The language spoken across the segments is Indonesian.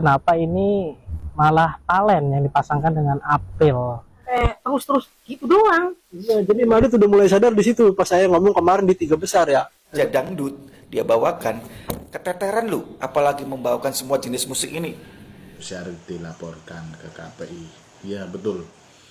kenapa ini malah Palen yang dipasangkan dengan April? Terus gitu doang. Iya, jadi Madut udah mulai sadar di situ pas saya ngomong kemarin di tiga besar ya. Dangdut dia bawakan, keteteran lu apalagi membawakan semua jenis musik ini. Syarif dilaporkan ke KPI. Iya betul.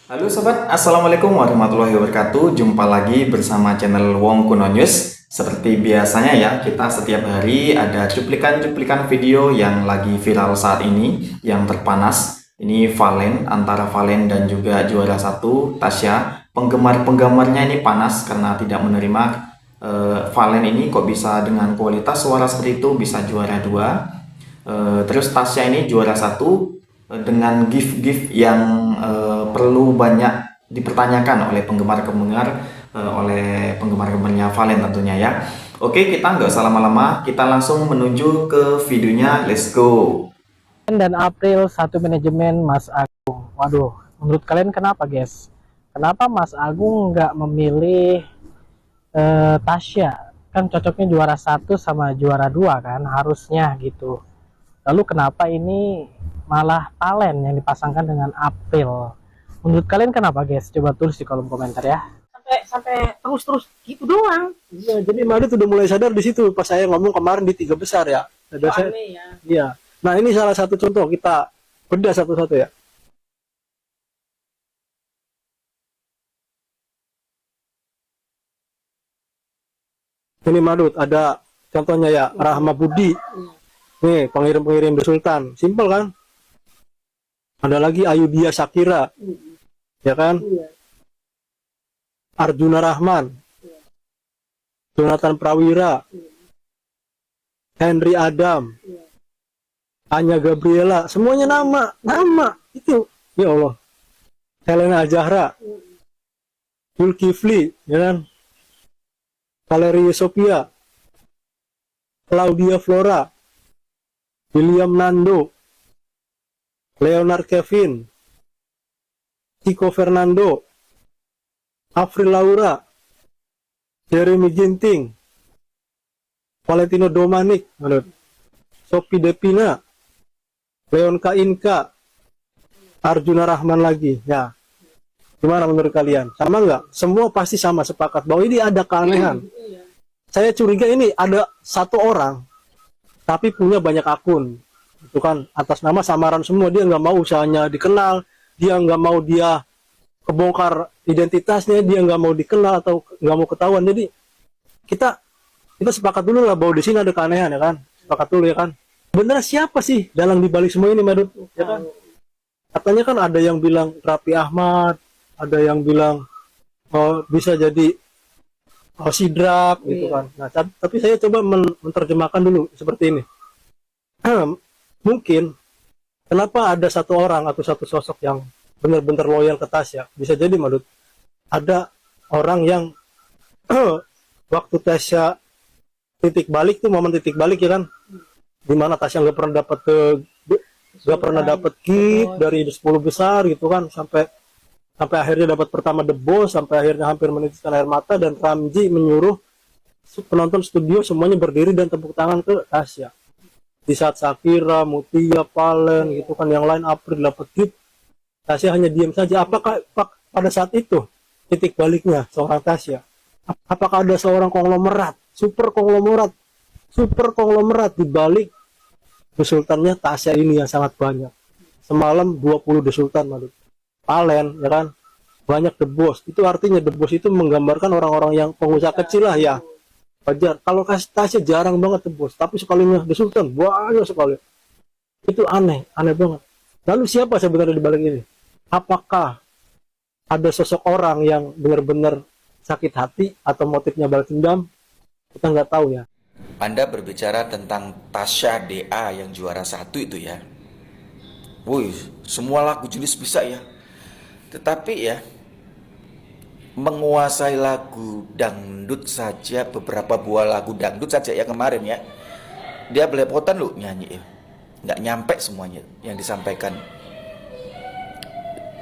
Halo sobat, assalamualaikum warahmatullahi wabarakatuh. Jumpa lagi bersama channel Wong Kuno News. Seperti biasanya ya, kita setiap hari ada cuplikan-cuplikan video yang lagi viral saat ini, yang terpanas. Ini Valen, antara Valen dan juga juara satu Tasya. Penggemar-penggemarnya ini panas karena tidak menerima Valen ini kok bisa dengan kualitas suara seperti itu bisa juara dua. Terus Tasya ini juara satu dengan gift-gift yang perlu banyak dipertanyakan oleh penggemar-penggemarnya Valen tentunya ya. Oke, kita nggak usah lama-lama, kita langsung menuju ke videonya. Let's go. Dan April satu manajemen Mas Agung. Waduh, menurut kalian kenapa guys? Kenapa Mas Agung nggak memilih Tasya? Kan cocoknya juara satu sama juara dua kan, harusnya gitu. Lalu kenapa ini malah Palen yang dipasangkan dengan April? Menurut kalian kenapa guys? Coba tulis di kolom komentar ya. Sampai terus gitu doang. Iya, jadi Madut udah mulai sadar di situ pas saya ngomong kemarin di tiga besar ya. Aneh ya. Iya. Nah, ini salah satu contoh, kita bedah satu-satu ya. Ini Madut, ada contohnya ya, Rahma Budi. Nih, pengirim-pengirim The Sultan. Simpel kan? Ada lagi Ayudhya Shakira. Ya kan? Arjuna Rahman. Jonathan Prawira. Henry Adam. Anya Gabriela, semuanya nama itu, ya Allah. Helena Zahra, Zulkifli, ya kan? Valeria Sophia, Claudia Flora, William Nando, Leonard Kevin, Chico Fernando, Afril Laura, Jeremy Ginting, Valentino Domanic, Sophie Depina, Leon Kainka, Arjuna Rahman lagi. Ya, gimana menurut kalian? Sama nggak? Semua pasti sama sepakat bahwa ini ada keanehan. Saya curiga ini ada satu orang, tapi punya banyak akun. Itu kan atas nama samaran semua. Dia nggak mau usahanya dikenal, dia nggak mau dia kebongkar identitasnya, dia nggak mau dikenal atau nggak mau ketahuan. Jadi kita sepakat dulu lah bahwa di sini ada keanehan ya kan? Sepakat dulu ya kan? Bener siapa sih dalang dibalik semua ini, Madut? Ya kan? Katanya kan ada yang bilang Raffi Ahmad, ada yang bilang bisa jadi Sidrak gitu kan. Nah, tapi saya coba menerjemahkan dulu seperti ini. Mungkin kenapa ada satu orang atau satu sosok yang benar-benar loyal ke Tasya? Bisa jadi, Madut, ada orang yang waktu Tasya titik balik tuh, momen titik balik ya kan, dimana Tasya nggak pernah dapat gift dari 10 besar gitu kan, sampai akhirnya dapat pertama The Boss, sampai akhirnya hampir menitiskan air mata, dan Ramji menyuruh penonton studio semuanya berdiri dan tepuk tangan ke Tasya. Di saat Shakira, Mutia, Palen gitu kan, yang lain April dapat gift, Tasya hanya diam saja. Apakah pada saat itu titik baliknya seorang Tasya? Apakah ada seorang konglomerat, super konglomerat di balik The Sultannya Tasya ini yang sangat banyak? Semalam 20 The Sultan, Madut. Palen, ya kan? Banyak The Boss. Itu artinya The Boss itu menggambarkan orang-orang yang pengusaha kecil lah ya. Wajar. Kalau Tasya jarang banget The Boss, tapi sekalinya The Sultan banyak sekali. Itu aneh banget. Lalu siapa sebenarnya di balik ini? Apakah ada sosok orang yang benar-benar sakit hati atau motifnya balas dendam? Kita nggak tahu ya. Anda berbicara tentang Tasya DA yang juara satu itu ya. Woi, semua lagu jenis bisa ya. Tetapi ya, menguasai lagu dangdut saja, beberapa buah lagu dangdut saja ya kemarin ya, dia belepotan loh nyanyi ya. Nggak nyampe semuanya yang disampaikan.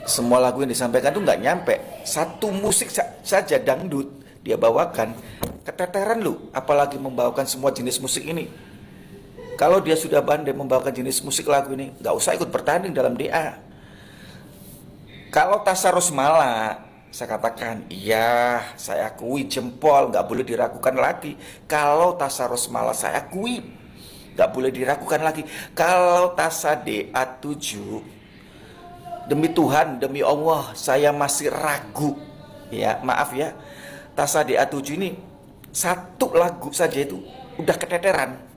Semua lagu yang disampaikan tuh nggak nyampe. Satu musik saja dangdut dia bawakan, keteteran lu apalagi membawakan semua jenis musik ini. Kalau dia sudah pandai membawakan jenis musik lagu ini, nggak usah ikut bertanding dalam DA. Kalau Tasarruf Mala, saya katakan, iya, saya akui jempol, nggak boleh diragukan lagi. Kalau Tasarruf Mala saya akui, nggak boleh diragukan lagi. Kalau Tasa DA7, demi Tuhan, demi Allah, saya masih ragu. Ya, maaf ya. Tasa DA7 ini satu lagu saja itu udah keteteran.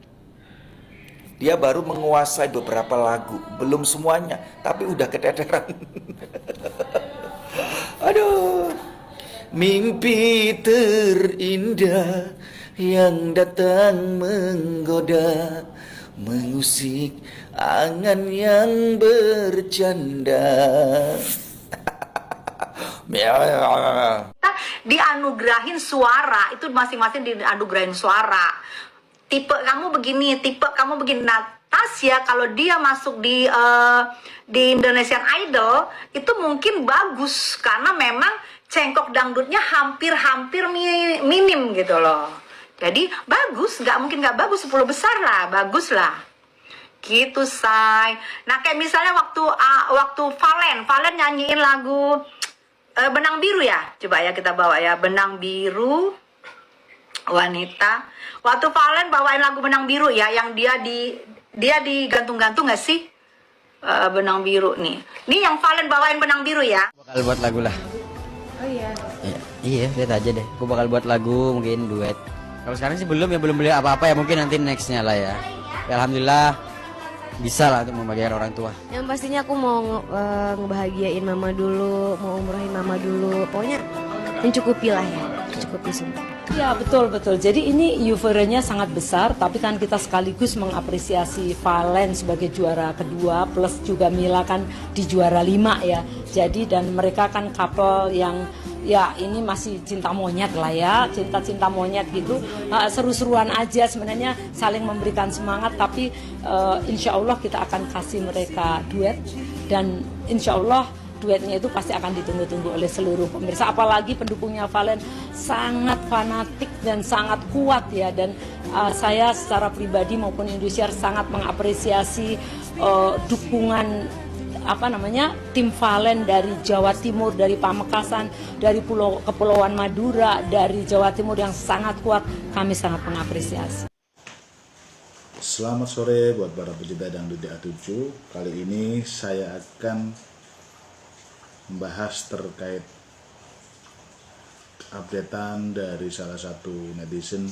Dia baru menguasai beberapa lagu, belum semuanya, tapi udah keteteran. Aduh, mimpi terindah yang datang menggoda, mengusik angan yang bercanda. Dianugerahin suara, itu masing-masing dianugerahin suara. Tipe kamu begini, tipe kamu begini. Nah, Tasya kalau dia masuk di Indonesian Idol itu mungkin bagus karena memang cengkok dangdutnya hampir-hampir minim gitu loh. Jadi bagus, nggak mungkin nggak bagus, 10 besar lah, bagus lah. Gitu, say. Nah, kayak misalnya waktu Valen nyanyiin lagu Benang Biru ya. Coba ya kita bawa ya, Benang Biru Wanita. Waktu Valen bawain lagu Benang Biru ya, yang dia digantung-gantung nggak sih? Benang Biru nih. Nih yang Valen bawain Benang Biru ya. Bakal buat lagu lah. Oh iya. Iya, lihat aja deh. Gue bakal buat lagu, mungkin duet. Kalau sekarang sih belum beli apa-apa ya, mungkin nanti nextnya lah ya. Ya alhamdulillah bisa lah untuk membahagiakan orang tua. Yang pastinya aku mau ngebahagiain mama dulu, mau umrohin mama dulu. Pokoknya mencukupi lah ya, mencukupi semua. Ya betul. Jadi ini euforianya sangat besar, tapi kan kita sekaligus mengapresiasi Valen sebagai juara kedua, plus juga Mila kan di juara 5 ya. Jadi dan mereka kan couple yang ya ini masih cinta monyet lah ya, cinta monyet gitu. Seru-seruan aja sebenarnya, saling memberikan semangat, tapi insya Allah kita akan kasih mereka duet, dan insya Allah duetnya itu pasti akan ditunggu-tunggu oleh seluruh pemirsa, apalagi pendukungnya Valen sangat fanatik dan sangat kuat ya. Dan saya secara pribadi maupun Indosiar sangat mengapresiasi dukungan tim Valen dari Jawa Timur, dari Pamekasan, dari Kepulauan Madura, dari Jawa Timur yang sangat kuat. Kami sangat mengapresiasi. Selamat sore buat para pecinta dangdut DA7. Kali ini saya akan membahas terkait updatean dari salah satu netizen,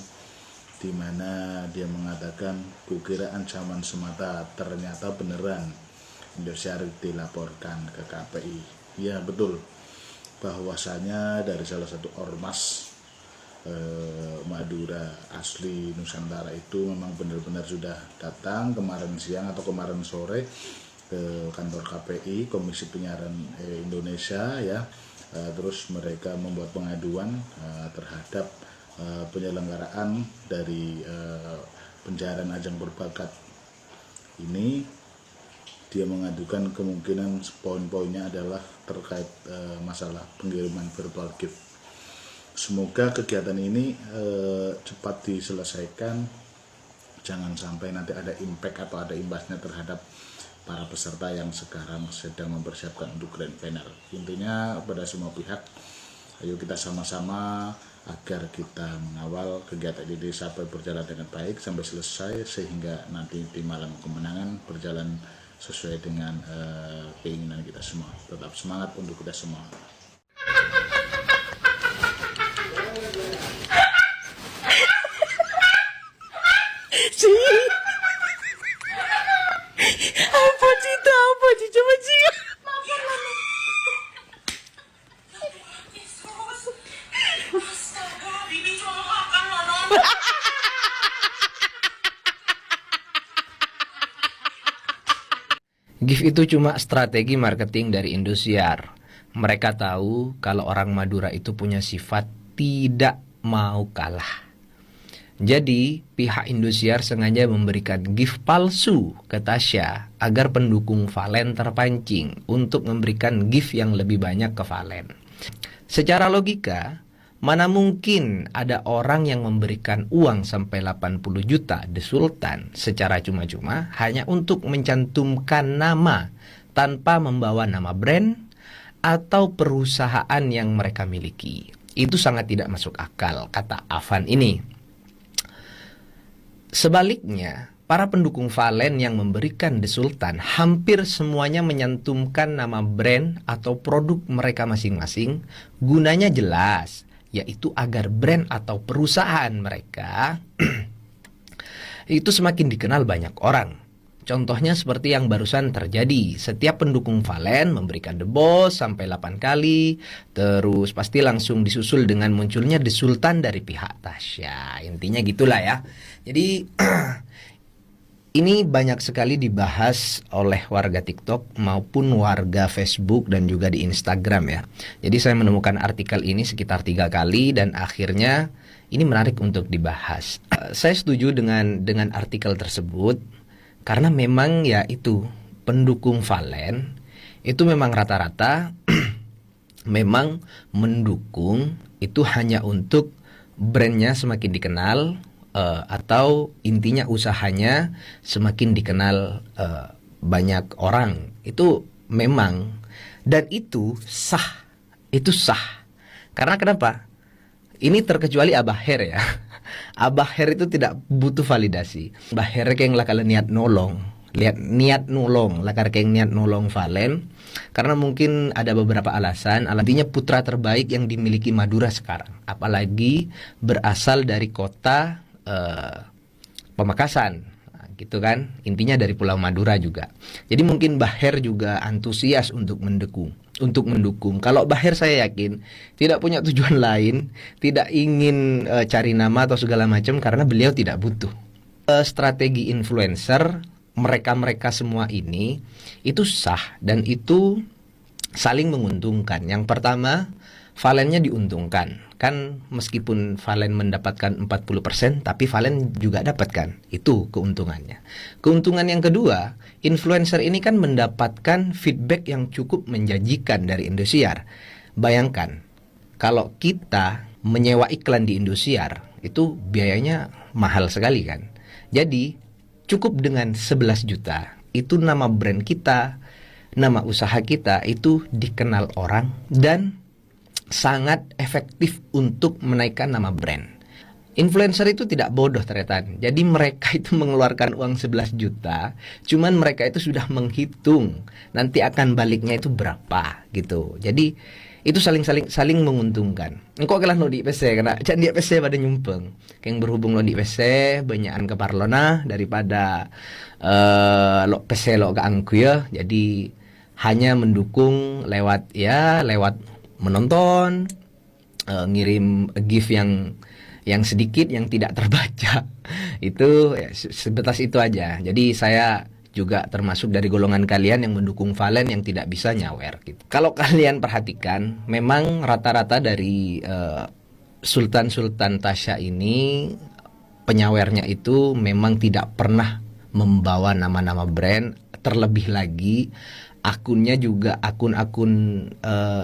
di mana dia mengatakan, kukira ancaman semata, ternyata beneran Indosiar dilaporkan ke KPI. Ya betul, bahwasanya dari salah satu ormas Madura asli Nusantara itu memang benar-benar sudah datang kemarin siang atau kemarin sore ke kantor KPI, Komisi Penyiaran Indonesia ya. Terus mereka membuat pengaduan terhadap penyelenggaraan dari pencarian ajang berbakat ini. Dia mengadukan kemungkinan poin-poinnya adalah terkait masalah pengiriman virtual gift. Semoga kegiatan ini cepat diselesaikan, jangan sampai nanti ada impact atau ada imbasnya terhadap para peserta yang sekarang sedang mempersiapkan untuk grand final. Intinya pada semua pihak, ayo kita sama-sama agar kita mengawal kegiatan ini sampai berjalan dengan baik sampai selesai, sehingga nanti di malam kemenangan berjalan sesuai dengan keinginan kita semua. Tetap semangat untuk kita semua. GIF itu cuma strategi marketing dari Indosiar. Mereka tahu kalau orang Madura itu punya sifat tidak mau kalah. Jadi pihak Indosiar sengaja memberikan GIF palsu ke Tasya agar pendukung Valen terpancing untuk memberikan GIF yang lebih banyak ke Valen. Secara logika, Mana mungkin ada orang yang memberikan uang sampai 80 juta The Sultan secara cuma-cuma hanya untuk mencantumkan nama tanpa membawa nama brand atau perusahaan yang mereka miliki. Itu sangat tidak masuk akal, kata Afan ini. Sebaliknya, para pendukung Valen yang memberikan The Sultan hampir semuanya menyantumkan nama brand atau produk mereka masing-masing. Gunanya jelas, yaitu agar brand atau perusahaan mereka itu semakin dikenal banyak orang. Contohnya seperti yang barusan terjadi. Setiap pendukung Valen memberikan The Boss sampai 8 kali. Terus pasti langsung disusul dengan munculnya The Sultan dari pihak Tasya. Intinya gitulah ya. Jadi ini banyak sekali dibahas oleh warga TikTok maupun warga Facebook dan juga di Instagram ya. Jadi saya menemukan artikel ini sekitar 3 kali dan akhirnya ini menarik untuk dibahas. Saya setuju dengan artikel tersebut karena memang ya itu pendukung Valen itu memang rata-rata memang mendukung itu hanya untuk brandnya semakin dikenal. Atau intinya usahanya semakin dikenal banyak orang. Itu memang, dan itu sah. Karena kenapa? Ini terkecuali Abah Her ya. Abah Her itu tidak butuh validasi. Abah Her kayak lah kalau niat nolong lakar kayak niat nolong Valen. Karena mungkin ada beberapa alasan. Artinya putra terbaik yang dimiliki Madura sekarang, apalagi berasal dari kota Pamekasan, gitu kan, intinya dari Pulau Madura juga. Jadi mungkin Baher juga antusias untuk mendukung. Kalau Baher saya yakin tidak punya tujuan lain, tidak ingin cari nama atau segala macam karena beliau tidak butuh. Strategi influencer mereka semua ini itu sah dan itu saling menguntungkan. Yang pertama, Valennya diuntungkan. Kan meskipun Valen mendapatkan 40%, tapi Valen juga dapatkan. Itu keuntungannya. Keuntungan yang kedua, influencer ini kan mendapatkan feedback yang cukup menjanjikan dari Indosiar. Bayangkan, kalau kita menyewa iklan di Indosiar, itu biayanya mahal sekali kan. Jadi, cukup dengan 11 juta, itu nama brand kita, nama usaha kita, itu dikenal orang dan sangat efektif untuk menaikkan nama brand. Influencer itu tidak bodoh ternyata. Jadi mereka itu mengeluarkan uang 11 juta, cuman mereka itu sudah menghitung nanti akan baliknya itu berapa gitu. Jadi itu saling menguntungkan. Engkau kalah no di PC karena jangan di PC pada nyumpeng. Yang berhubung lo di PC banyakan ke Parlona daripada lo PC lo ke angku ya. Jadi hanya mendukung lewat menonton, ngirim gift yang sedikit yang tidak terbaca. Itu ya, sebatas itu aja. Jadi saya juga termasuk dari golongan kalian yang mendukung Valen yang tidak bisa nyawer gitu. Kalau kalian perhatikan, memang rata-rata dari Sultan Tasya ini penyawernya itu memang tidak pernah membawa nama-nama brand. Terlebih lagi akunnya juga akun-akun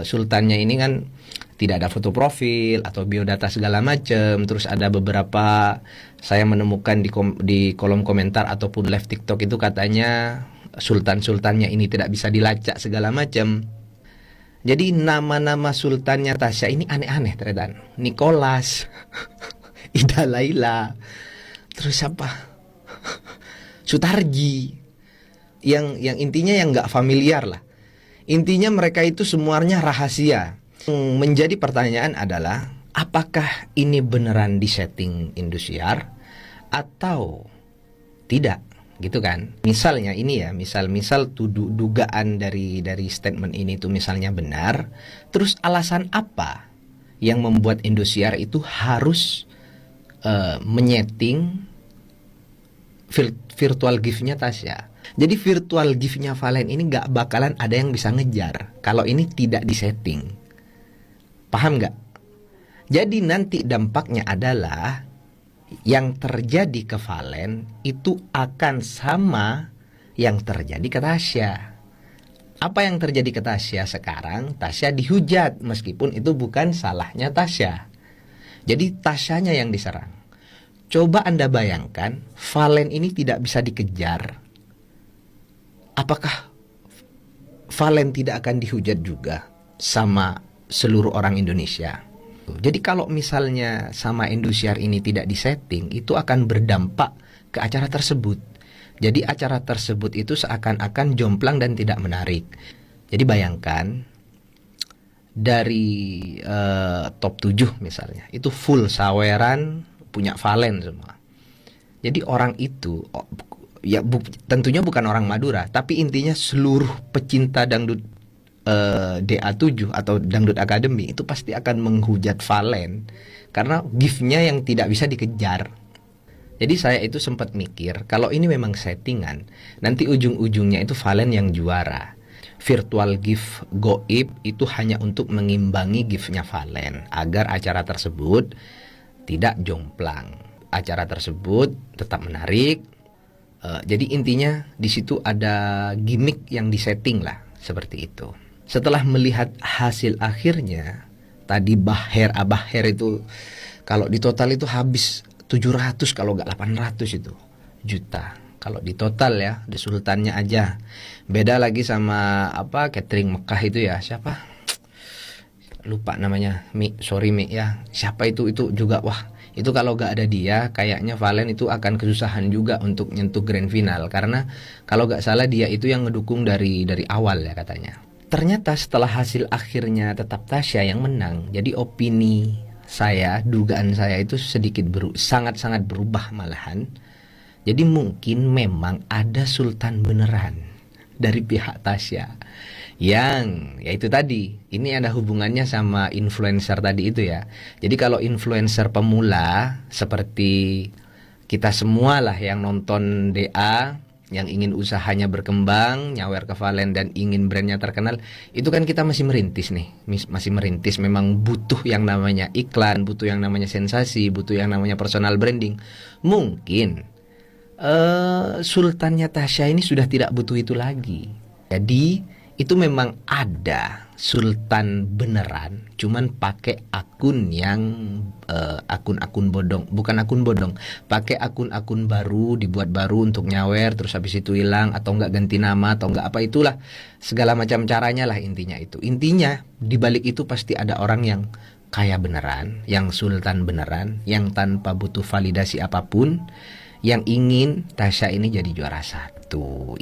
Sultannya ini kan tidak ada foto profil atau biodata segala macam. Terus ada beberapa saya menemukan di kolom komentar ataupun live TikTok itu katanya Sultannya ini tidak bisa dilacak segala macam. Jadi nama-nama Sultannya Tasya ini aneh-aneh ternyata. Nicholas, Ida Laila, terus siapa? Sutarji. Yang intinya yang nggak familiar lah. Intinya mereka itu semuanya rahasia. Menjadi pertanyaan adalah apakah ini beneran disetting Indosiar atau tidak, gitu kan? Misalnya ini ya, misal dugaan dari statement ini itu misalnya benar, terus alasan apa yang membuat Indosiar itu harus menyeting virtual gift-nya Tasya? Jadi virtual gift-nya Valen ini gak bakalan ada yang bisa ngejar kalau ini tidak disetting. Paham gak? Jadi nanti dampaknya adalah yang terjadi ke Valen itu akan sama yang terjadi ke Tasya. Apa yang terjadi ke Tasya sekarang? Tasya dihujat meskipun itu bukan salahnya Tasya. Jadi Tasyanya yang diserang. Coba Anda bayangkan, Valen ini tidak bisa dikejar. Apakah Valen tidak akan dihujat juga sama seluruh orang Indonesia? Jadi kalau misalnya sama Indosiar ini tidak disetting, itu akan berdampak ke acara tersebut. Jadi acara tersebut itu seakan-akan jomplang dan tidak menarik. Jadi bayangkan dari top 7 misalnya, itu full saweran punya Valen semua. Jadi orang itu ya tentunya bukan orang Madura, tapi intinya seluruh pecinta dangdut DA7 atau Dangdut Academy itu pasti akan menghujat Valen karena gift-nya yang tidak bisa dikejar. Jadi saya itu sempat mikir, kalau ini memang settingan, nanti ujung-ujungnya itu Valen yang juara. Virtual gift goib itu hanya untuk mengimbangi gift-nya Valen agar acara tersebut tidak jomplang. Acara tersebut tetap menarik. Jadi intinya di situ ada gimmick yang disetting lah, seperti itu. Setelah melihat hasil akhirnya, tadi Abah Her itu kalau di total itu habis 700 kalau nggak 800 itu juta. Kalau di total ya, di sultannya aja. Beda lagi sama catering Mekah itu ya, siapa? Lupa namanya, Mi ya. Siapa itu juga wah. Itu kalau gak ada dia, kayaknya Valen itu akan kesusahan juga untuk nyentuh grand final. Karena kalau gak salah dia itu yang ngedukung dari awal ya katanya. Ternyata setelah hasil akhirnya tetap Tasya yang menang. Jadi opini saya, dugaan saya itu sedikit sangat-sangat berubah malahan. Jadi mungkin memang ada sultan beneran dari pihak Tasya. Yang yaitu tadi, ini ada hubungannya sama influencer tadi itu ya. Jadi kalau influencer pemula seperti kita semua lah yang nonton DA, yang ingin usahanya berkembang, nyawer ke Valen dan ingin brandnya terkenal, itu kan kita masih merintis nih, masih merintis. Memang butuh yang namanya iklan, butuh yang namanya sensasi, butuh yang namanya personal branding. Mungkin sultannya Tasya ini sudah tidak butuh itu lagi. Jadi itu memang ada sultan beneran, cuman pakai akun yang akun-akun bodong, bukan akun bodong, pakai akun-akun baru, dibuat baru untuk nyawer, terus habis itu hilang atau enggak ganti nama atau enggak apa, itulah segala macam caranya lah intinya itu. Intinya di balik itu pasti ada orang yang kaya beneran, yang sultan beneran, yang tanpa butuh validasi apapun, yang ingin Tasya ini jadi juara 1.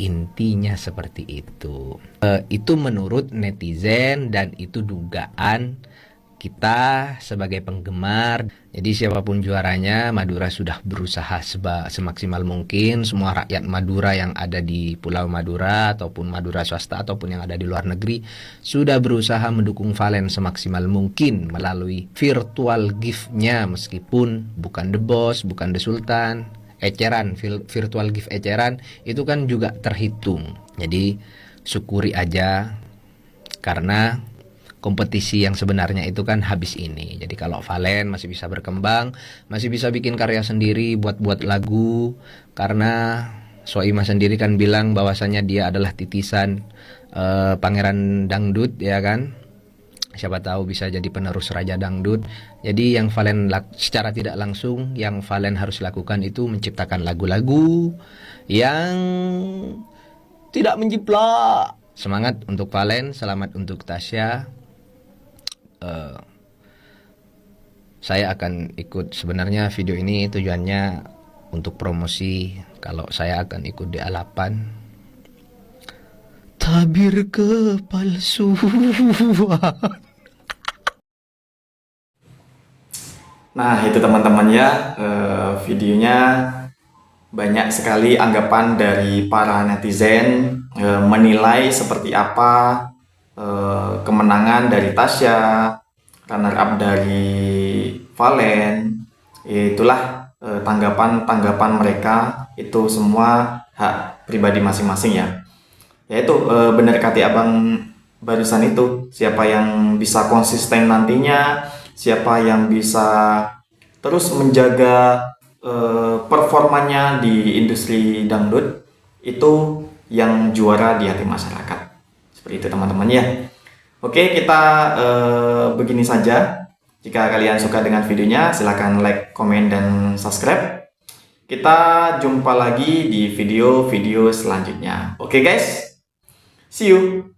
Intinya seperti itu. Itu menurut netizen dan itu dugaan kita sebagai penggemar. Jadi siapapun juaranya, Madura sudah berusaha semaksimal mungkin. Semua rakyat Madura yang ada di Pulau Madura ataupun Madura swasta ataupun yang ada di luar negeri sudah berusaha mendukung Valen semaksimal mungkin melalui virtual gift-nya, meskipun bukan The Boss, bukan The Sultan. Eceran, virtual gift eceran itu kan juga terhitung. Jadi syukuri aja karena kompetisi yang sebenarnya itu kan habis ini. Jadi kalau Valen masih bisa berkembang, masih bisa bikin karya sendiri, buat lagu. Karena Soimah sendiri kan bilang bahwasanya dia adalah titisan pangeran dangdut ya kan. Siapa tahu bisa jadi penerus Raja Dangdut. Jadi yang Valen secara tidak langsung, yang Valen harus lakukan itu menciptakan lagu-lagu yang tidak menjiplak. Semangat untuk Valen, selamat untuk Tasya. Saya akan ikut, sebenarnya video ini tujuannya untuk promosi kalau saya akan ikut DA8. Tabir kepalsuan. Nah itu teman-teman ya, videonya banyak sekali anggapan dari para netizen menilai seperti apa kemenangan dari Tasya, runner up dari Valen. Itulah tanggapan mereka, itu semua hak pribadi masing-masing ya. Yaitu benar kata abang barusan itu, siapa yang bisa konsisten nantinya, siapa yang bisa terus menjaga performanya di industri dangdut, itu yang juara di hati masyarakat. Seperti itu teman-teman ya. Oke, kita begini saja. Jika kalian suka dengan videonya, silahkan like, komen, dan subscribe. Kita jumpa lagi di video-video selanjutnya. Oke guys, see you!